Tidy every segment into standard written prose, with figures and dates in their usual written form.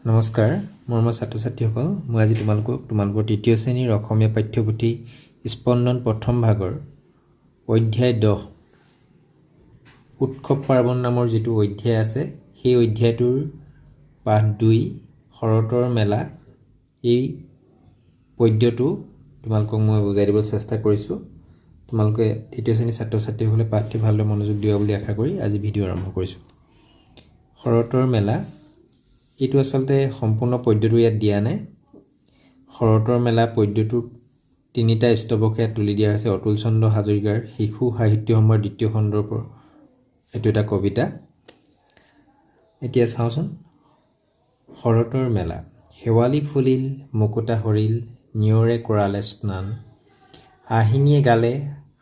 নমস্কাৰ মৰমৰ ছাত্ৰ ছাত্ৰীসকল মই আজি তোমালোকৰ তৃতীয় শ্ৰেণীৰ অসমীয়া পাঠ্যপুথি স্পন্দন প্ৰথম ভাগৰ অধ্যায় 10 উৎসৱ পাৰ্বণ নামৰ যিটো অধ্যায় আছে সেই অধ্যায়টোৰ পাঠ 2 শৰতৰ মেলা এই পদ্যটো তোমালোকক মই বুজাই দিবলৈ চেষ্টা কৰিছোঁ। তোমালোকে তৃতীয় শ্ৰেণীৰ ছাত্ৰ ছাত্ৰীসকলে পাঠটো ভালদৰে মনোযোগ দিয়া বুলি আশা কৰি আজি ভিডিঅ' আৰম্ভ কৰিছোঁ। শৰতৰ মেলা এইটো আসলতে সম্পূৰ্ণ পদ্যটো ইয়াত দিয়া নাই। শৰতৰ মেলা পদ্যটোৰ তিনিটা স্তবকে তুলি দিয়া হৈছে অতুল চন্দ্ৰ হাজৰিকাৰ শিশু সাহিত্য সম্ভাৰৰ দ্বিতীয় খণ্ডৰ পৰা এইটো এটা কবিতা। এতিয়া চাওঁচোন। শৰতৰ মেলা শেৱালি ফুলিল মুকুতা সৰিল নিয়ৰে কৰালে স্নান আহিনীয়ে গালে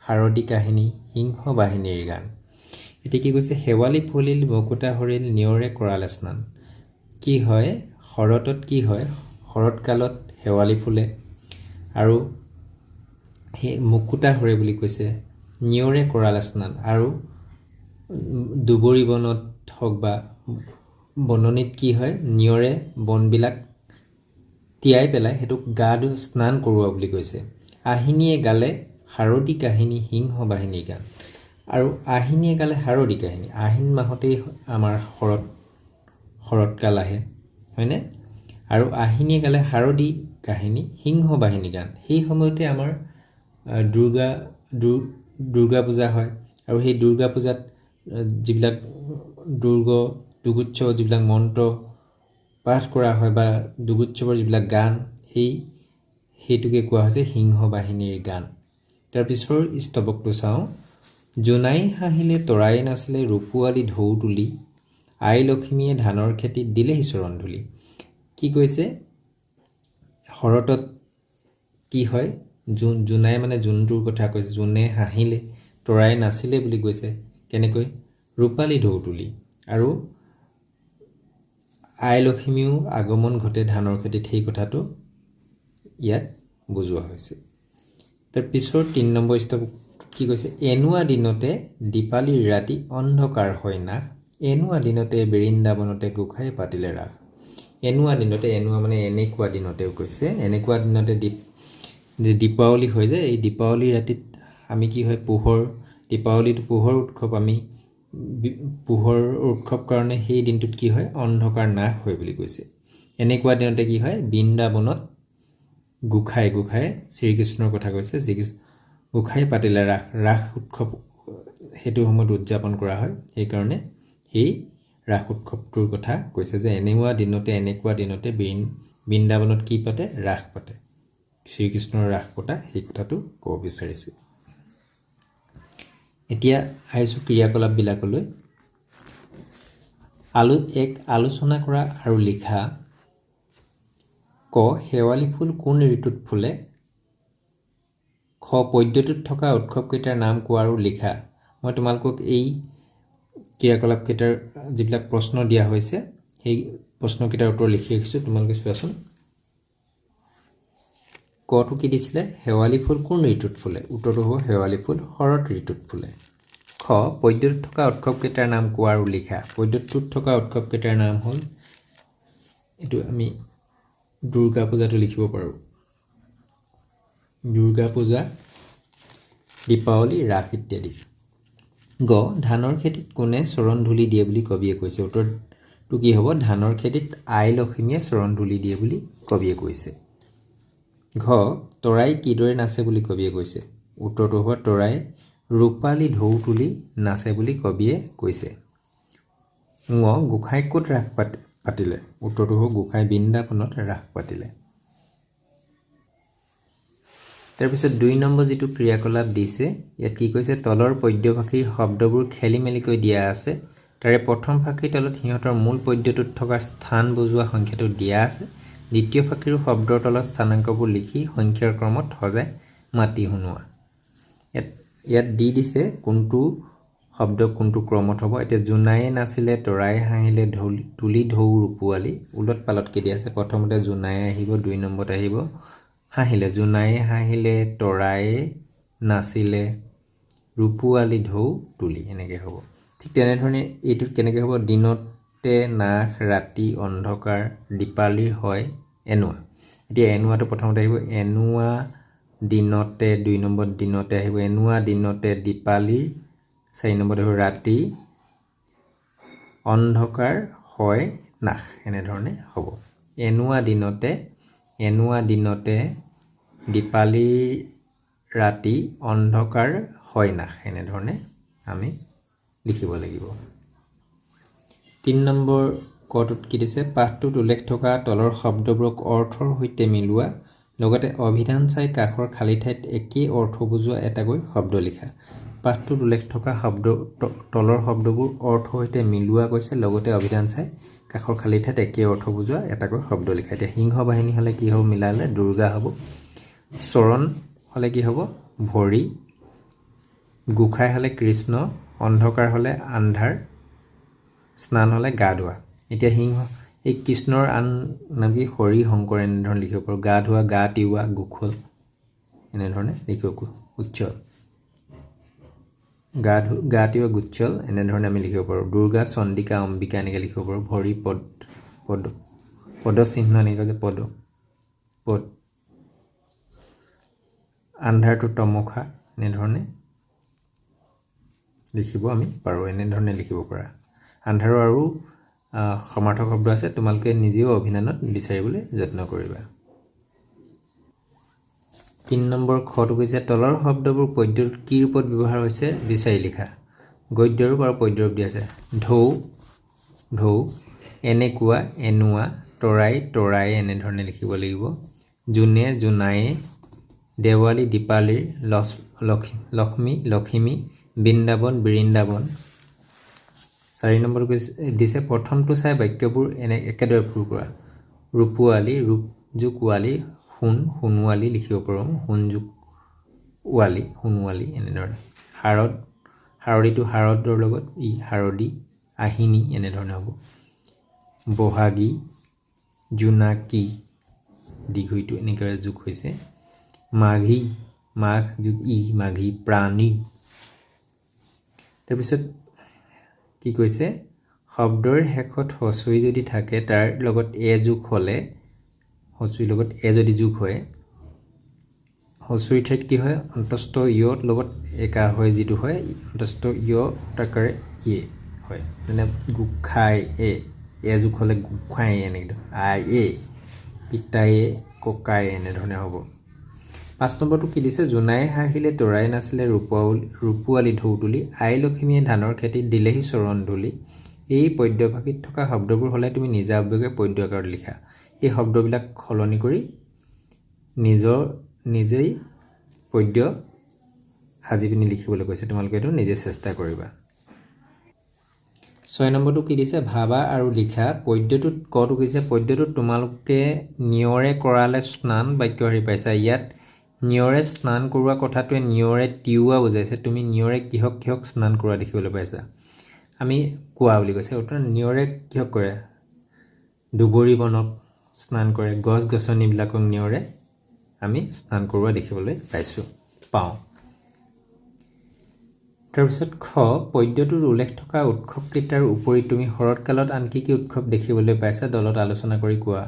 শাৰদী কাহিনী সিংহ বাহিনীৰ গান। এতিয়া কি কৈছে? শেৱালি ফুলিল মুকুতা সৰিল নিয়ৰে কৰালে স্নান। কি হয় শৰতত কি হয়? শৰৎকালত শেৱালি ফুলে আৰু সেই মুকুতা সৰে বুলি কৈছে। নিয়ৰে কৰালে স্নান আৰু দুবৰি বনত হওক বা বননিত কি হয় নিয়ৰে বনবিলাক তিয়াই পেলাই সেইটোক গা স্নান কৰোৱা বুলি কৈছে। আহিনীয়ে গালে শাৰদী কাহিনী সিংহ বাহিনীৰ গান আৰু আহিনীয়ে গালে শাৰদী কাহিনী। আহিন মাহতেই আমাৰ শৰৎকাল আহে হয়নে? আৰু আহিনীয়ে গালে শাৰদী কাহিনী সিংহ বাহিনী গান। সেই সময়তে আমাৰ দুৰ্গা পূজা হয় আৰু সেই দুৰ্গা পূজাত যিবিলাক দুৰ্গোৎসৱৰ যিবিলাক মন্ত্ৰ পাঠ কৰা হয় বা দুৰ্গোৎসৱৰ যিবিলাক গান সেইটোকে কোৱা হৈছে সিংহ বাহিনীৰ গান। তাৰপিছৰ স্তবকটো চাওঁ। জোনাই হাঁহিলে তৰাই নাছিলে ৰূপোৱালী ঢৌ তুলি আই লক্ষ্মীয়ে ধানৰ খেতিত দিলেহি চৰণ ধূলি। কি কৈছে? শৰতত কি হয়? জোনাই মানে জোনটোৰ কথা কৈছে। জোনে হাঁহিলে তৰাই নাছিলে বুলি কৈছে। কেনেকৈ? ৰূপালী ঢৌ তুলি আৰু আই লক্ষ্মীও আগমন ঘটে ধানৰ খেতিত, সেই কথাটো ইয়াত বুজোৱা হৈছে। তাৰ পিছৰ 3 নম্বৰ স্তবক কি কৈছে? এনুৱা দিনতে দীপালীৰ ৰাতি অন্ধকাৰ হয় নাশ এনুৱা দিনতে বৃন্দাবনতে গোসাঁই পাতিলে ৰাস। এনুৱা দিনতে, এনুৱা মানে এনেকুৱা দিনতেও কৈছে। এনেকুৱা দিনতে দীপাৱলী হৈ যায়। এই দীপাৱলীৰ ৰাতিত আমি কি হয় দীপাৱলীটো পোহৰ উৎসৱ। আমি পোহৰ উৎসৱ কাৰণে সেই দিনটোত কি হয় অন্ধকাৰ নাশ হয় বুলি কৈছে। এনেকুৱা দিনতে কি হয় বৃন্দাবনত গোসাঁই শ্ৰীকৃষ্ণৰ কথা কৈছে। গোসাঁই পাতিলে ৰাস উৎসৱ সেইটো সময়ত উদযাপন কৰা হয়। সেইকাৰণে সেই ৰাস উৎসৱটোৰ কথা কৈছে যে এনেকুৱা দিনতে বৃন্দাবনত কি পাতে? ৰাস পাতে। শ্ৰীকৃষ্ণৰ ৰাস পতা সেই কথাটো ক'ব বিচাৰিছে। এতিয়া আহিছোঁ ক্ৰিয়াকলাপবিলাকলৈ। আলোচনা কৰা আৰু লিখা। ক শেৱালি ফুল কোন ঋতুত ফুলে? খ পদ্যটোত থকা উৎসৱকেইটাৰ নাম কোৱা আৰু লিখা। মই তোমালোকক এই ক্ৰিয়াকলাপকেইটাৰ যিবিলাক প্ৰশ্ন দিয়া হৈছে সেই প্ৰশ্নকেইটাৰ উত্তৰ লিখি ৰাখিছোঁ, তোমালোকে চোৱাচোন। কটো কি দিছিলে? শেৱালি ফুল কোন ঋতুত ফুলে? উত্তৰটো হ'ব শেৱালি ফুল শৰৎ ঋতুত ফুলে। খ পদ্যটোত থকা উৎসৱকেইটাৰ নাম কোৱা আৰু লিখা। পদ্যটোত থকা উৎসৱকেইটাৰ নাম হ'ল এইটো আমি দুৰ্গা পূজাটো লিখিব পাৰোঁ। দুৰ্গা পূজা, দীপাৱলী, ৰাস ইত্যাদি। গ ধানৰ খেতিত কোনে চৰণ ধূলি দিয়ে বুলি কবিয়ে কৈছে? উত্তৰটো কি হ'ব? ধানৰ খেতিত আই লক্ষ্মীয়ে চৰণ ধূলি দিয়ে বুলি কবিয়ে কৈছে। ঘ তৰাই কিদৰে নাচে বুলি কবিয়ে কৈছে? উত্তৰটো হ'ব তৰাই ৰূপালী ঢৌ তুলি নাচে বুলি কবিয়ে কৈছে। ঙ গোসাঁই ক'ত ৰাস পাতিলে? উত্তৰটো হ'ব গোসাঁই বৃন্দাবনত ৰাস পাতিলে। তাৰপিছত 2 নম্বৰ যিটো ক্ৰিয়াকলাপ দিছে ইয়াত কি কৈছে? তলৰ পদ্যভাষীৰ শব্দবোৰ খেলি মেলিকৈ দিয়া আছে। তাৰে প্ৰথম ভাষীৰ তলত সিহঁতৰ মূল পদ্যটোত থকা স্থান বুজোৱা সংখ্যাটো দিয়া আছে। দ্বিতীয় ভাষীৰ শব্দৰ তলত স্থানাংকবোৰ লিখি সংখ্যাৰ ক্ৰমত সজাই মাতি শুনোৱা। ইয়াত দিছে কোনটো শব্দ কোনটো ক্ৰমত হ'ব। এতিয়া জোনায়ে নাছিলে তৰাই হাঁহিলে তুলি ঢৌ ৰূপোৱালী ওলট পালটকৈ দিয়া আছে। প্ৰথমতে জোনায়ে আহিব, 2 নম্বৰত আহিব হাঁহিলে। জোনায়ে হাঁহিলে তৰায়ে নাছিলে ৰূপোৱালী ঢৌ তুলি এনেকৈ হ'ব। ঠিক তেনেধৰণে এইটোত কেনেকৈ হ'ব? দিনতে দিনতে নাশ ৰাতি অন্ধকাৰ দীপালিৰ হয় এনুৱা এতিয়া এনুৱাটো প্ৰথমতে আহিব এনুৱা দিনতে 2 নম্বৰ দিনতে আহিব এনুৱা দিনতে দীপালিৰ 4 নম্বৰত আহিব ৰাতি অন্ধকাৰ হয় নাশ এনেধৰণে হ'ব এনুৱা দিনতে দীপালিৰ ৰাতি অন্ধকাৰ হয় নাশ এনেধৰণে আমি লিখিব লাগিব 3 নম্বৰ কটোত কি দিছে পাঠটোত উল্লেখ থকা তলৰ শব্দবোৰক অৰ্থৰ সৈতে মিলোৱা লগতে অভিধান চাই কাষৰ খালী ঠাইত একেই অৰ্থ বুজোৱা এটাকৈ শব্দ লিখা পাঠটোত উল্লেখ থকা তলৰ শব্দবোৰ অৰ্থৰ সৈতে মিলোৱা কৈছে লগতে অভিধান চাই কাষৰ খালী ঠাইত একেই অৰ্থ বুজোৱা এটাকৈ শব্দ লিখা এতিয়া সিংহ বাহিনী হলে কি হ'ব মিলালে দুৰ্গা হ'ব চৰণ হলে কি হ'ব ভৰি গোখাই হলে কৃষ্ণ অন্ধকাৰ হলে আন্ধাৰ স্নান হলে গা ধোৱা এতিয়া সিংহ এই কৃষ্ণৰ আন নাম কি হৰি শংকৰ এনেধৰণে লিখিব পাৰোঁ গা ধোৱা গা তিওৱা গোখল এনেধৰণে লিখিব উজ্জ্বল গা তিওৱা গুচ্ছল এনেধৰণে আমি লিখিব পাৰোঁ দুৰ্গা চণ্ডিকা অম্বিকা এনেকৈ লিখিব পাৰোঁ ভৰি পদ চিহ্ন এনেকৈ যে পদ আন্ধাৰটো তমসা এনেধৰণে লিখিব আমি পাৰোঁ এনেধৰণে লিখিব পৰা আন্ধাৰৰ আৰু সমাৰ্থক শব্দ আছে তোমালোকে নিজেও অভিধানত বিচাৰিবলৈ যত্ন কৰিবা 3 নম্বৰ খটো কৈছে তলৰ শব্দবোৰ পদ্যত কি ৰূপত ব্যৱহাৰ হৈছে বিচাৰি লিখা গদ্য ৰূপ আৰু পদ্য ৰূপ দিয়া আছে ঢৌ এনেকুৱা এনুৱা তৰাই এনেধৰণে লিখিব লাগিব জোনে জোনায়ে দেৱালী দীপালীৰ লক্ষ্মী বৃন্দাবন 4 নম্বৰ দিছে প্ৰথমটো চাই বাক্যবোৰ একেদৰে ফুৰ কৰা ৰূপোৱালী ৰূপযোগৱালী সোণোৱালী লিখিব পাৰোঁ সোণোৱালী এনেধৰণে হাৰদিটো হাৰদৰ লগত হাৰদি আহিনী এনেধৰণে হ'ব বহাগী জোনাকী দীঘইটো এনেকৈ যোগ হৈছে মাঘী মাঘ যোগ মাঘী প্ৰাণী তাৰপিছত কি কৈছে শব্দৰ শেষত হচৈ যদি থাকে তাৰ লগত এ যোগ হ'লে হচৈৰ লগত এ যদি যোগ হয় হচৈৰ ঠাইত কি হয় অন্তস্থ ইয়ৰ লগত একা হয় যিটো হয় অন্তস্থ ইয় টাকাৰে ইয়ে হয় মানে গোখাই এ যোগ হ'লে গোখাই এনেকৈ আই এ পিতায়ে ককাই এনেধৰণে হ'ব 5 নম্বৰটো কি দিছে জোনাই হাঁহিলে তৰাই নাছিলে ৰূপোৱালী ঢৌ তুলি আই লক্ষ্মীয়ে ধানৰ খেতিত দিলেহি চৰণ ধুলি এই পদ্যভাষীত থকা শব্দবোৰ হ'লে তুমি নিজাববীয়াকৈ পদ্য আকাৰত লিখা এই শব্দবিলাক সলনি কৰি নিজেই পদ্য সাজি পিনি লিখিবলৈ কৈছে তোমালোকে এইটো নিজে চেষ্টা কৰিবা 6 নম্বৰটো কি দিছে ভাবা আৰু লিখা পদ্যটোত কটো কৈছে পদ্যটোত তোমালোকে নিয়ৰে কৰালে স্নান বাক্য হেৰি পাইছা ইয়াত নিয়ৰে স্নান কৰোৱা কথাটোৱে নিয়ৰে তিওৱা বুজাইছে তুমি নিয়ৰে কিহক স্নান কৰোৱা দেখিবলৈ পাইছা আমি কোৱা বুলি কৈছে অৰ্থাৎ নিয়ৰে কিহক কৰে দুবৰি বনক স্নান কৰে গছ গছনিবিলাকক নিয়ৰে আমি স্নান কৰোৱা দেখিবলৈ পাওঁ তাৰপিছত খ পদ্যটোৰ উল্লেখ থকা উৎসৱকেইটাৰ উপৰি তুমি শৰৎকালত আন কি উৎসৱ দেখিবলৈ পাইছা দলত আলোচনা কৰি কোৱা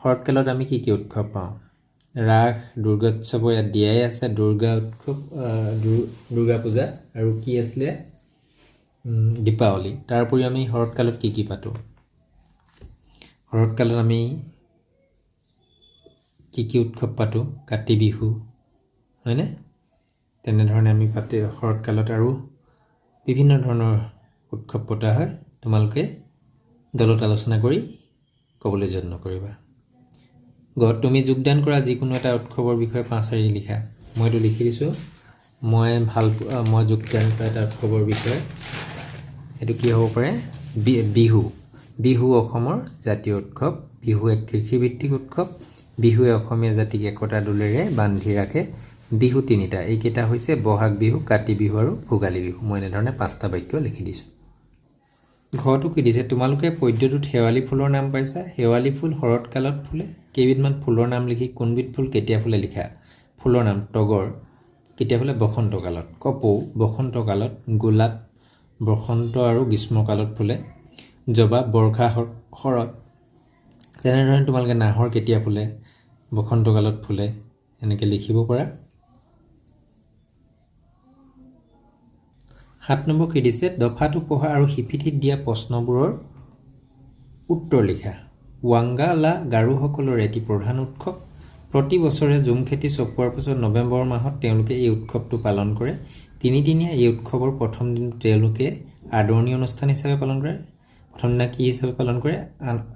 শৰৎকালত আমি কি উৎসৱ পাওঁ ৰাস দুৰ্গোৎসৱ ইয়াত দিয়াই আছে দুৰ্গা পূজা আৰু কি আছিলে দীপাৱলী তাৰ উপৰি আমি শৰৎকালত কি পাতোঁ শৰৎকালত আমি কি উৎসৱ পাতোঁ কাতি বিহু হয়নে তেনেধৰণে আমি পাতে শৰৎকালত আৰু বিভিন্ন ধৰণৰ উৎসৱ পতা হয় তোমালোকে দলত আলোচনা কৰি ক'বলৈ যত্ন কৰিবা তুমি যোগদান কৰা যিকোনো এটা উৎসৱৰ বিষয়ে 5-4 লিখা মইতো লিখি দিছোঁ মই যোগদান কৰা এটা উৎসৱৰ বিষয়ে এইটো কি হ'ব পাৰে বিহু অসমৰ জাতীয় উৎসৱ বিহু এক কৃষিভিত্তিক উৎসৱ বিহুৱে অসমীয়া জাতিক একতা দোলেৰে বান্ধি ৰাখে বিহু তিনিটা এইকেইটা হৈছে বহাগ বিহু কাতি বিহু আৰু ভোগালী বিহু মই এনেধৰণে 5টা বাক্য লিখি দিছোঁ ঘৰটো কি দিছে তোমালোকে পদ্যটোত শেৱালি ফুলৰ নাম পাইছা শেৱালি ফুল শৰৎকালত ফুলে কেইবিধমান ফুলৰ নাম লিখি কোনবিধ ফুল কেতিয়া ফুলে লিখা ফুলৰ নাম তগৰ কেতিয়া ফুলে বসন্তকালত কপৌ বসন্তকালত গোলাপ বসন্ত আৰু গ্ৰীষ্মকালত ফুলে জবা বৰ্ষা শৰত তেনেধৰণে তোমালোকে নাহৰ কেতিয়া ফুলে বসন্তকালত ফুলে এনেকৈ লিখিব পাৰা 7 নম্বৰ কি দিছে দফাটো পঢ়া আৰু হিপিঠিত দিয়া প্ৰশ্নবোৰৰ উত্তৰ লিখা ৱাংগালা গাৰোসকলৰ এটি প্ৰধান উৎসৱ প্ৰতি বছৰে জুম খেতি চপোৱাৰ পিছত নৱেম্বৰ মাহত তেওঁলোকে এই উৎসৱটো পালন কৰে তিনিদিনীয়া এই উৎসৱৰ প্ৰথম দিনটো তেওঁলোকে আদৰণি অনুষ্ঠান হিচাপে পালন কৰে প্ৰথম দিনা কি হিচাপে পালন কৰে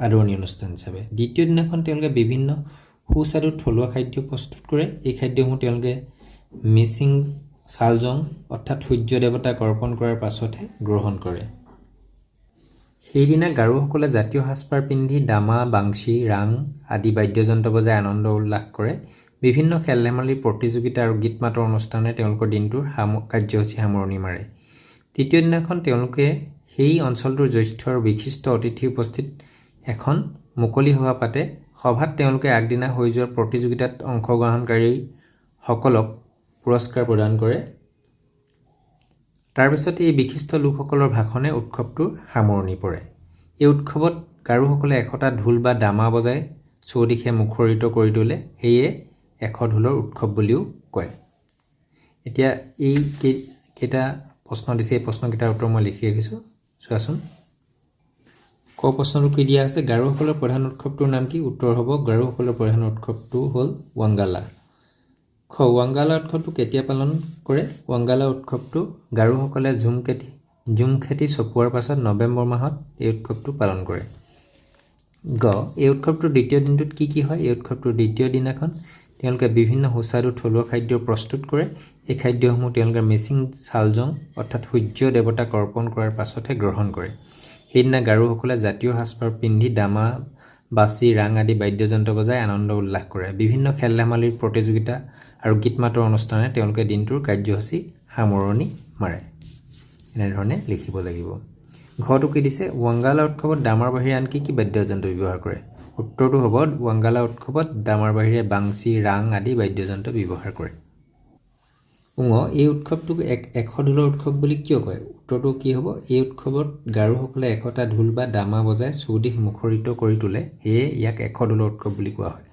আদৰণি অনুষ্ঠান হিচাপে দ্বিতীয় দিনাখন তেওঁলোকে বিভিন্ন সুস্বাদু থলুৱা খাদ্য প্ৰস্তুত কৰে এই খাদ্যসমূহ তেওঁলোকে মিচিং সালজং অৰ্থাৎ সূৰ্য দেৱতাক অৰ্পণ কৰাৰ পাছতহে গ্ৰহণ কৰে সেইদিনা গাৰোসকলে জাতীয় সাজপাৰ পিন্ধি দামা বাংশী ৰাং আদি বাদ্যযন্ত্ৰ বজাই আনন্দ উল্লাস কৰে বিভিন্ন খেল ধেমালিৰ প্ৰতিযোগিতা আৰু গীত মাতৰ অনুষ্ঠানে তেওঁলোকৰ দিনটোৰ কাৰ্যসূচী সামৰণি মাৰে তৃতীয় দিনাখন তেওঁলোকে সেই অঞ্চলটোৰ জ্যেষ্ঠ আৰু বিশিষ্ট অতিথি উপস্থিত এখন মুকলি সভা পাতে সভাত তেওঁলোকে আগদিনা হৈ যোৱা প্ৰতিযোগিতাত অংশগ্ৰহণকাৰীসকলক পুৰস্কাৰ প্ৰদান কৰে তাৰ পিছত এই বিশিষ্ট লোকসকলৰ ভাষণে উৎসৱটোৰ সামৰণি পৰে এই উৎসৱত গাৰোসকলে এশটা ঢোল বা দামা বজাই চৌদিশে মুখৰিত কৰি তোলে সেয়ে এশ ঢোলৰ উৎসৱ বুলিও কয় এতিয়া এই কেইটা প্ৰশ্ন দিছে এই প্ৰশ্নকেইটাৰ উত্তৰ মই লিখি ৰাখিছোঁ চোৱাচোন ক প্ৰশ্নটো কি দিয়া আছে গাৰোসকলৰ প্ৰধান উৎসৱটোৰ নাম কি উত্তৰ হ'ব গাৰোসকলৰ প্ৰধান উৎসৱটো হ'ল ৱাংগালা খ ৱাংগালা উৎসৱটো কেতিয়া পালন কৰে ৱাংগালা উৎসৱটো গাৰোসকলে জুম খেতি চপোৱাৰ পাছত নৱেম্বৰ মাহত এই উৎসৱটো পালন কৰে গ এই উৎসৱটোৰ দ্বিতীয় দিনটোত কি হয় এই উৎসৱটোৰ দ্বিতীয় দিনাখন তেওঁলোকে বিভিন্ন সুস্বাদু থলুৱা খাদ্য প্ৰস্তুত কৰে এই খাদ্যসমূহ তেওঁলোকে মিচিং সালজং অৰ্থাৎ সূৰ্য দেৱতাক অৰ্পণ কৰাৰ পাছতহে গ্ৰহণ কৰে সেইদিনা গাৰোসকলে জাতীয় সাজপাৰ পিন্ধি দামা বাচি ৰাং আদি বাদ্যযন্ত্ৰ বজাই আনন্দ উল্লাস কৰে বিভিন্ন খেল ধেমালিৰ প্ৰতিযোগিতা আৰু গীত মাতৰ অনুষ্ঠানে তেওঁলোকে দিনটোৰ কাৰ্যসূচী সামৰণি মাৰে এনেধৰণে লিখিব লাগিব ঘৰটো কি দিছে ৱাংগালা উৎসৱত দামাৰ বাহিৰে আন কি বাদ্যযন্ত্ৰ ব্যৱহাৰ কৰে উত্তৰটো হ'ব ৱাংগালা উৎসৱত দামাৰ বাহিৰে বাংশী ৰাং আদি বাদ্যযন্ত্ৰ ব্যৱহাৰ কৰে এই উৎসৱটোক এশ ঢোলৰ উৎসৱ বুলি কিয় কয় উত্তৰটো কি হ'ব এই উৎসৱত গাৰোসকলে 100টা ঢোল বা দামা বজাই চৌদিশ মুখৰিত কৰি তোলে সেয়ে ইয়াক এশ ঢোলৰ উৎসৱ বুলি কোৱা হয়